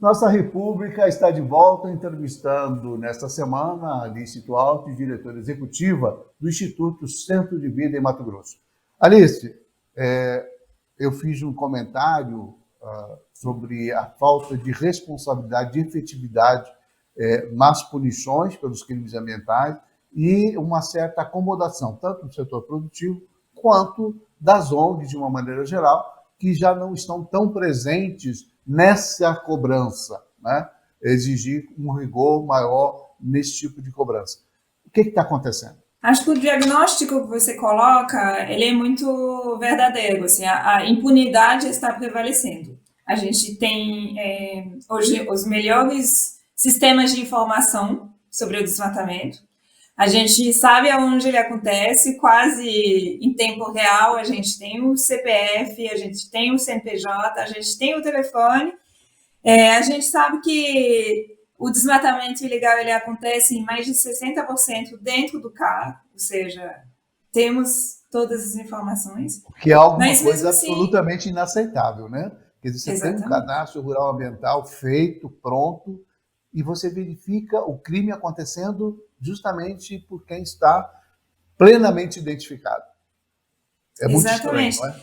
Nossa República está de volta entrevistando nesta semana a Alice Tualti, diretora executiva do Instituto Centro de Vida em Mato Grosso. Alice, eu fiz um comentário sobre a falta de responsabilidade, de efetividade nas punições pelos crimes ambientais e uma certa acomodação, tanto do setor produtivo quanto das ONGs, de uma maneira geral, que já não estão tão presentes nessa cobrança, né? Exigir um rigor maior nesse tipo de cobrança. O que está acontecendo? Acho que o diagnóstico que você coloca, ele é muito verdadeiro. Assim, a impunidade está prevalecendo. A gente tem hoje os melhores sistemas de informação sobre o desmatamento. A gente sabe aonde ele acontece, quase em tempo real. A gente tem o CPF, a gente tem o CNPJ, a gente tem o telefone. A gente sabe que o desmatamento ilegal ele acontece em mais de 60% dentro do CAR, ou seja, temos todas as informações. Que é alguma coisa absolutamente inaceitável, né? Quer dizer, você Exatamente. tem um cadastro rural ambiental feito, pronto, e você verifica o crime acontecendo justamente por quem está plenamente identificado. É muito estranho, não é?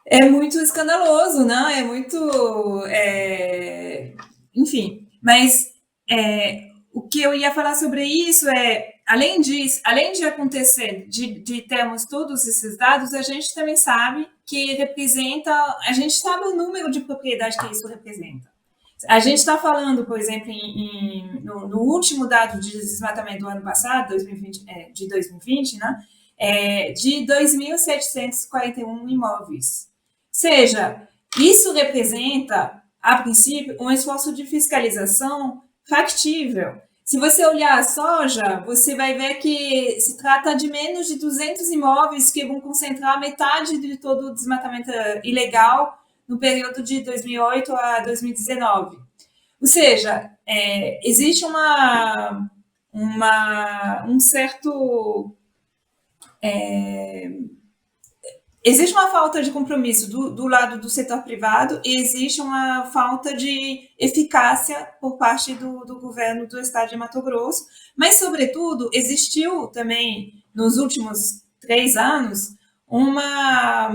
É muito escandaloso, não? É muito... Enfim, mas o que eu ia falar sobre isso além de acontecer, de termos todos esses dados, a gente também sabe que representa... A gente sabe o número de propriedade que isso representa. A gente está falando, por exemplo, no último dado de desmatamento do ano passado, 2020, né? De 2.741 imóveis. Ou seja, isso representa, a princípio, um esforço de fiscalização factível. Se você olhar a soja, você vai ver que se trata de menos de 200 imóveis que vão concentrar metade de todo o desmatamento ilegal no período de 2008 a 2019. Ou seja, existe um certo... existe uma falta de compromisso do lado do setor privado e existe uma falta de eficácia por parte do governo do estado de Mato Grosso, mas, sobretudo, existiu também, nos últimos 3 anos, uma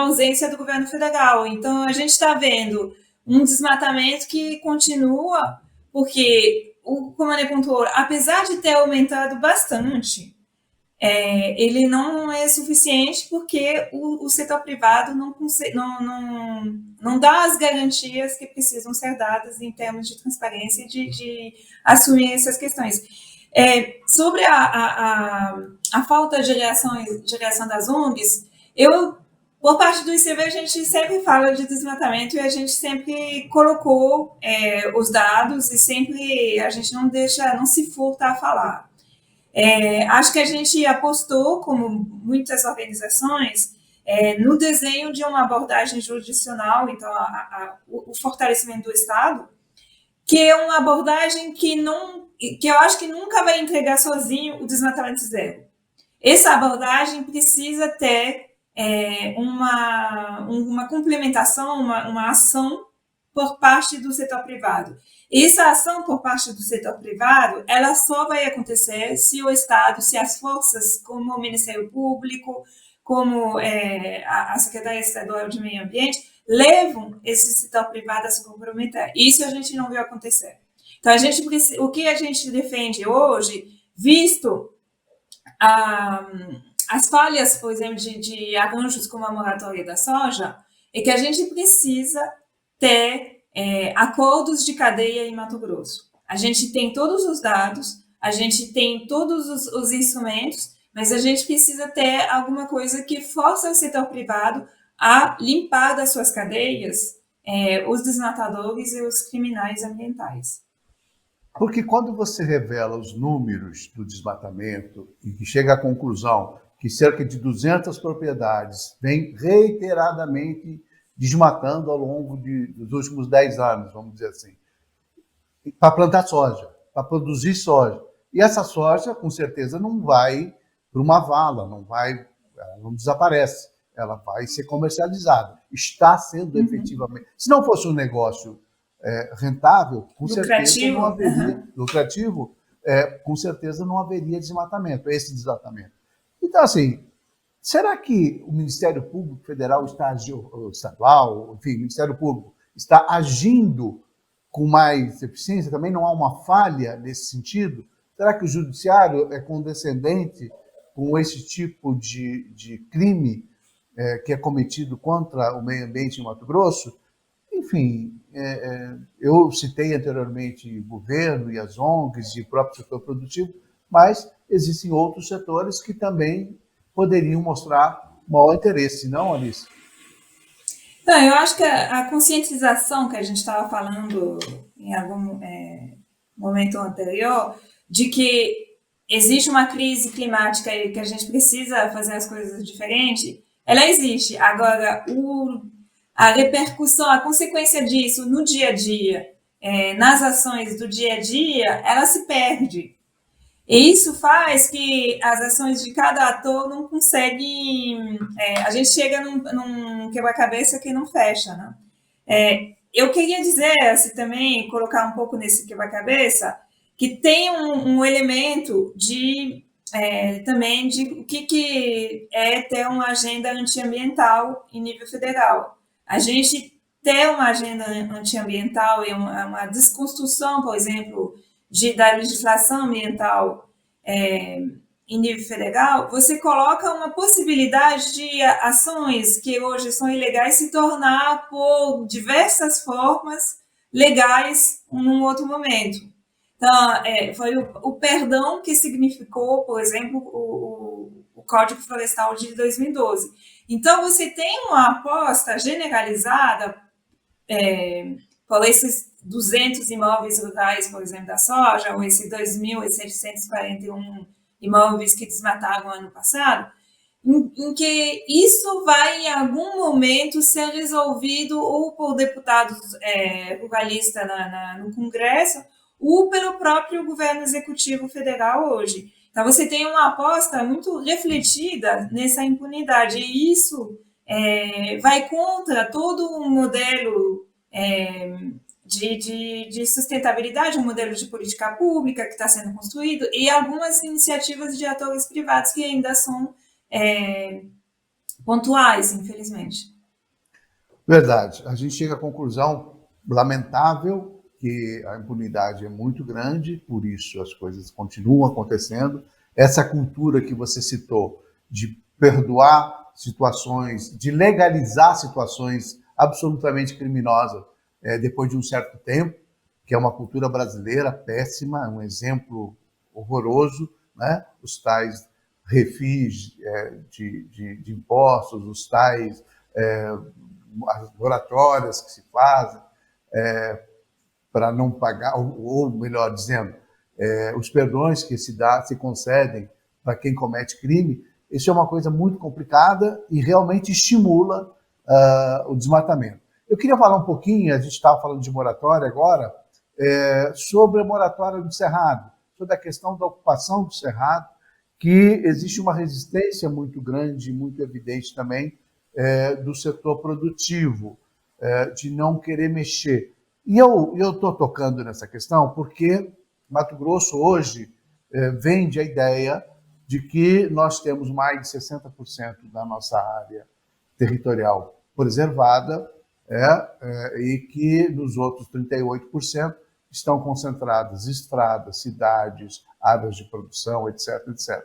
ausência do governo federal. Então, a gente está vendo um desmatamento que continua, porque o Comando Controle, apesar de ter aumentado bastante, ele não é suficiente porque o setor privado não dá as garantias que precisam ser dadas em termos de transparência e de assumir essas questões. Sobre a falta de reação das ONGs, por parte do ICV, a gente sempre fala de desmatamento e a gente sempre colocou os dados e sempre a gente não se furta a falar. Acho que a gente apostou, como muitas organizações, no desenho de uma abordagem jurisdicional, então o fortalecimento do Estado, que é uma abordagem que eu acho que nunca vai entregar sozinho o desmatamento zero. Essa abordagem precisa ter uma complementação, uma ação por parte do setor privado. Essa ação por parte do setor privado, ela só vai acontecer se o Estado, se as forças, como o Ministério Público, como a Secretaria Estadual de Meio Ambiente, levam esse setor privado a se comprometer. Isso a gente não viu acontecer. Então, o que a gente defende hoje, visto as falhas, por exemplo, de arranjos como a moratória da soja, é que a gente precisa ter acordos de cadeia em Mato Grosso. A gente tem todos os dados, a gente tem todos os instrumentos, mas a gente precisa ter alguma coisa que force o setor privado a limpar das suas cadeias os desmatadores e os criminais ambientais. Porque quando você revela os números do desmatamento e que chega à conclusão que cerca de 200 propriedades vêm reiteradamente desmatando ao longo dos últimos 10 anos, vamos dizer assim, para plantar soja, para produzir soja. E essa soja, com certeza, não vai para uma vala, ela não desaparece, ela vai ser comercializada. Está sendo efetivamente... Se não fosse um negócio rentável, com certeza não lucrativo. haveria lucrativo, com certeza não haveria desmatamento, esse desmatamento. Então, assim, será que o Ministério Público Federal estadual, enfim, o Ministério Público está agindo com mais eficiência? Também não há uma falha nesse sentido? Será que o Judiciário é condescendente com esse tipo de crime que é cometido contra o meio ambiente em Mato Grosso? Enfim, eu citei anteriormente o governo e as ONGs e o próprio setor produtivo, mas existem outros setores que também poderiam mostrar maior interesse, não, Alice? Não, eu acho que a conscientização que a gente estava falando em algum momento anterior, de que existe uma crise climática e que a gente precisa fazer as coisas diferentes, ela existe. Agora, a repercussão, a consequência disso no dia a dia, nas ações do dia a dia, ela se perde. E isso faz que as ações de cada ator não conseguem. A gente chega num quebra-cabeça que não fecha, né? Eu queria dizer, assim, também, colocar um pouco nesse quebra-cabeça, que tem um elemento também de o que é ter uma agenda antiambiental em nível federal. A gente ter uma agenda antiambiental e uma desconstrução, por exemplo, da legislação ambiental em nível federal, você coloca uma possibilidade de ações que hoje são ilegais se tornar, por diversas formas, legais num outro momento. Então, foi o perdão que significou, por exemplo, o Código Florestal de 2012. Então, você tem uma aposta generalizada por esses 200 imóveis rurais, por exemplo, da soja, ou esses 2.741 imóveis que desmataram ano passado, em que isso vai, em algum momento, ser resolvido ou por deputados ruralistas no Congresso, ou pelo próprio governo executivo federal hoje. Então, você tem uma aposta muito refletida nessa impunidade, e isso vai contra todo um modelo de sustentabilidade, um modelo de política pública que está sendo construído, e algumas iniciativas de atores privados que ainda são pontuais, infelizmente. Verdade. A gente chega à conclusão lamentável que a impunidade é muito grande, por isso as coisas continuam acontecendo. Essa cultura que você citou de perdoar situações, de legalizar situações absolutamente criminosas depois de um certo tempo, que é uma cultura brasileira péssima, é um exemplo horroroso, né? Os tais refis de impostos, os tais as moratórias que se fazem para não pagar, ou melhor dizendo, os perdões que se concedem para quem comete crime. Isso é uma coisa muito complicada e realmente estimula o desmatamento. Eu queria falar um pouquinho, a gente estava falando de moratória agora, sobre a moratória do Cerrado, sobre a questão da ocupação do Cerrado, que existe uma resistência muito grande, muito evidente também, do setor produtivo, de não querer mexer. E eu estou tocando nessa questão porque Mato Grosso hoje vende a ideia de que nós temos mais de 60% da nossa área territorial preservada e que nos outros 38% estão concentradas estradas, cidades, áreas de produção, etc., etc.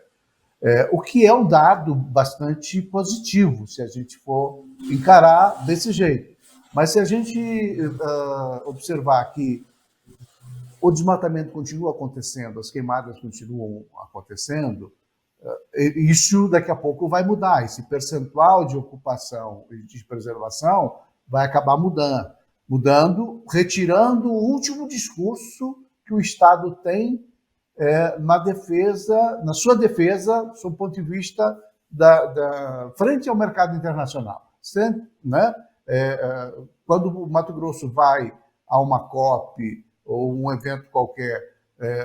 O que é um dado bastante positivo, se a gente for encarar desse jeito. Mas se a gente observar que o desmatamento continua acontecendo, as queimadas continuam acontecendo, isso daqui a pouco vai mudar. Esse percentual de ocupação e de preservação vai acabar mudando, retirando o último discurso que o Estado tem na sua defesa, sob o ponto de vista frente ao mercado internacional. Né? Quando o Mato Grosso vai a uma COP ou um evento qualquer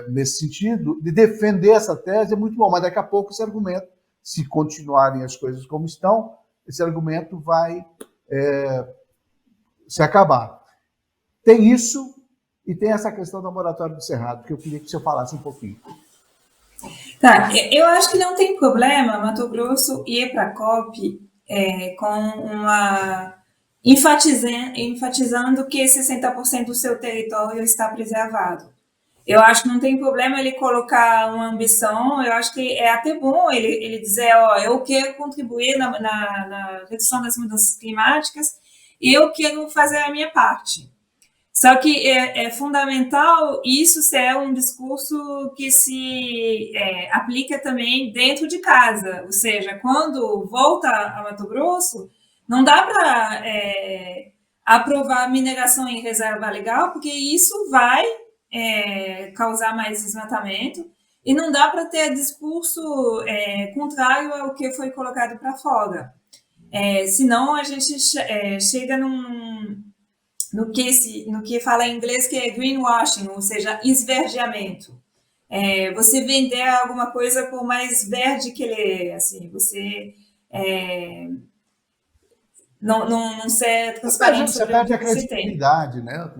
nesse sentido, de defender essa tese é muito bom, mas daqui a pouco esse argumento, se continuarem as coisas como estão, esse argumento vai se acabar. Tem isso e tem essa questão da moratória do Cerrado, que eu queria que você falasse um pouquinho. Tá, eu acho que não tem problema Mato Grosso ir para a COP com enfatizando que 60% do seu território está preservado. Eu acho que não tem problema ele colocar uma ambição, eu acho que é até bom ele dizer, ó, eu quero contribuir na redução das mudanças climáticas e eu quero fazer a minha parte. Só que é fundamental isso ser um discurso que se aplica também dentro de casa, ou seja, quando volta a Mato Grosso, não dá para aprovar mineração em reserva legal, porque isso vai causar mais desmatamento, e não dá para ter discurso contrário ao que foi colocado para fora. Senão a gente chega no que fala em inglês que é greenwashing, ou seja, esverdeamento. Você vender alguma coisa por mais verde que ele é, assim, você não ser transparente Você sobre o perde que a você tem. credibilidade, né?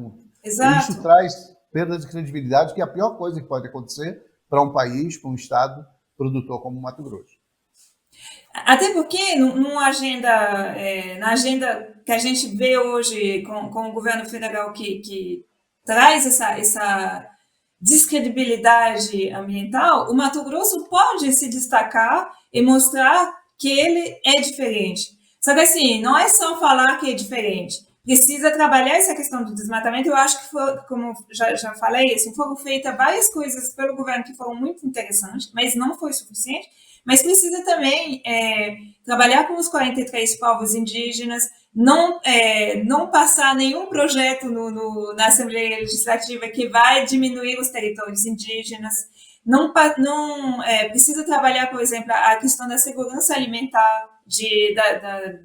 Exato. Isso traz perda de credibilidade, que é a pior coisa que pode acontecer para um país, para um estado produtor como o Mato Grosso. Até porque na agenda que a gente vê hoje com o governo federal que traz essa descredibilidade ambiental, o Mato Grosso pode se destacar e mostrar que ele é diferente. Só que assim, não é só falar que é diferente. Precisa trabalhar essa questão do desmatamento. Eu acho que, como já falei, assim, foram feitas várias coisas pelo governo que foram muito interessantes, mas não foi suficiente. Mas precisa também trabalhar com os 43 povos indígenas, não passar nenhum projeto na Assembleia Legislativa que vai diminuir os territórios indígenas, não precisa trabalhar, por exemplo, a questão da segurança alimentar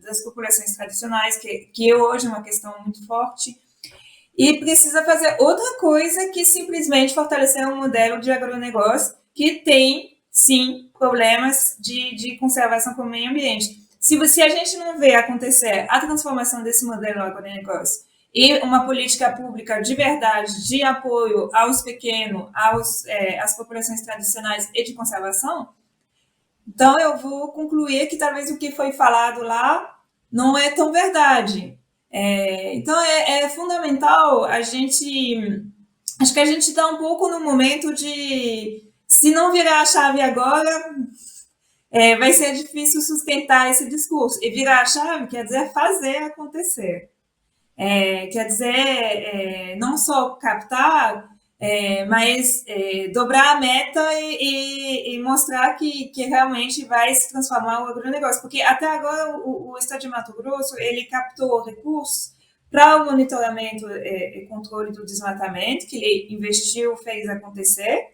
das populações tradicionais, que hoje é uma questão muito forte, e precisa fazer outra coisa que simplesmente fortalecer um modelo de agronegócio que tem, sim, problemas de conservação com o meio ambiente. Se a gente não vê acontecer a transformação desse modelo agronegócio e uma política pública de verdade, de apoio aos pequenos, às populações tradicionais e de conservação, então eu vou concluir que talvez o que foi falado lá não é tão verdade. Então é fundamental acho que a gente está um pouco no momento de, se não virar a chave agora, vai ser difícil sustentar esse discurso. E virar a chave quer dizer fazer acontecer. Quer dizer não só captar, mas dobrar a meta e mostrar que realmente vai se transformar o agronegócio. Porque até agora o Estado de Mato Grosso ele captou recursos para o monitoramento e controle do desmatamento, que ele investiu, fez acontecer,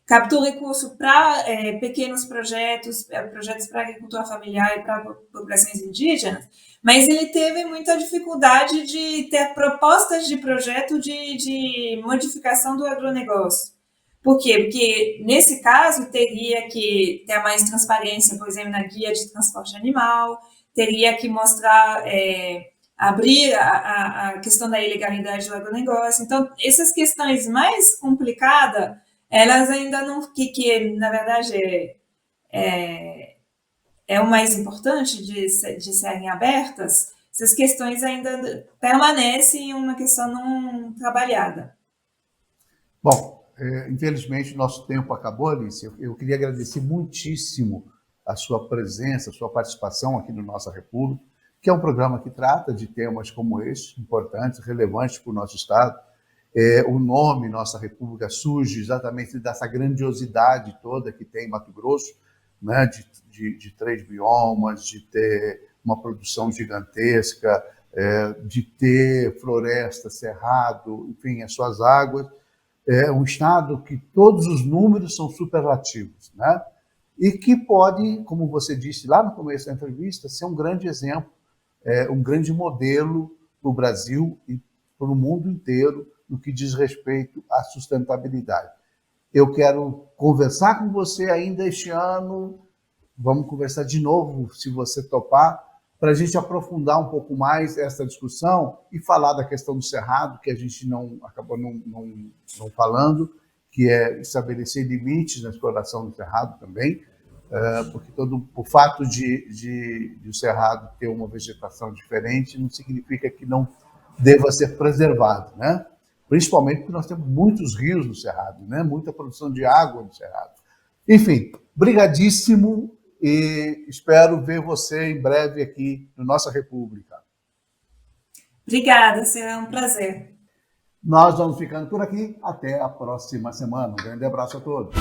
captou recurso para pequenos projetos para agricultura familiar e para populações indígenas, mas ele teve muita dificuldade de ter propostas de projeto de modificação do agronegócio. Por quê? Porque, nesse caso, teria que ter mais transparência, por exemplo, na guia de transporte animal, teria que mostrar, abrir a questão da ilegalidade do agronegócio. Então, essas questões mais complicadas, elas ainda não, que na verdade é o mais importante de serem abertas, essas questões ainda permanecem uma questão não trabalhada. Bom, infelizmente nosso tempo acabou, Alice. Eu queria agradecer muitíssimo a sua presença, a sua participação aqui no Nossa República, que é um programa que trata de temas como esse, importantes, relevantes para o nosso Estado. O nome Nossa República surge exatamente dessa grandiosidade toda que tem Mato Grosso, né, de 3 biomas, de ter uma produção gigantesca, de ter floresta, cerrado, enfim, as suas águas. É um estado que todos os números são superlativos, né? E que pode, como você disse lá no começo da entrevista, ser um grande exemplo, um grande modelo para o Brasil e para o mundo inteiro no que diz respeito à sustentabilidade. Eu quero conversar com você ainda este ano, vamos conversar de novo, se você topar, para a gente aprofundar um pouco mais essa discussão e falar da questão do cerrado, que a gente acabou não falando, que é estabelecer limites na exploração do cerrado também, porque o fato de o cerrado ter uma vegetação diferente não significa que não deva ser preservado, né? Principalmente porque nós temos muitos rios no cerrado, né? Muita produção de água no cerrado. Enfim, brigadíssimo e espero ver você em breve aqui no Nossa República. Obrigada, será um prazer. Nós vamos ficando por aqui. Até a próxima semana. Um grande abraço a todos.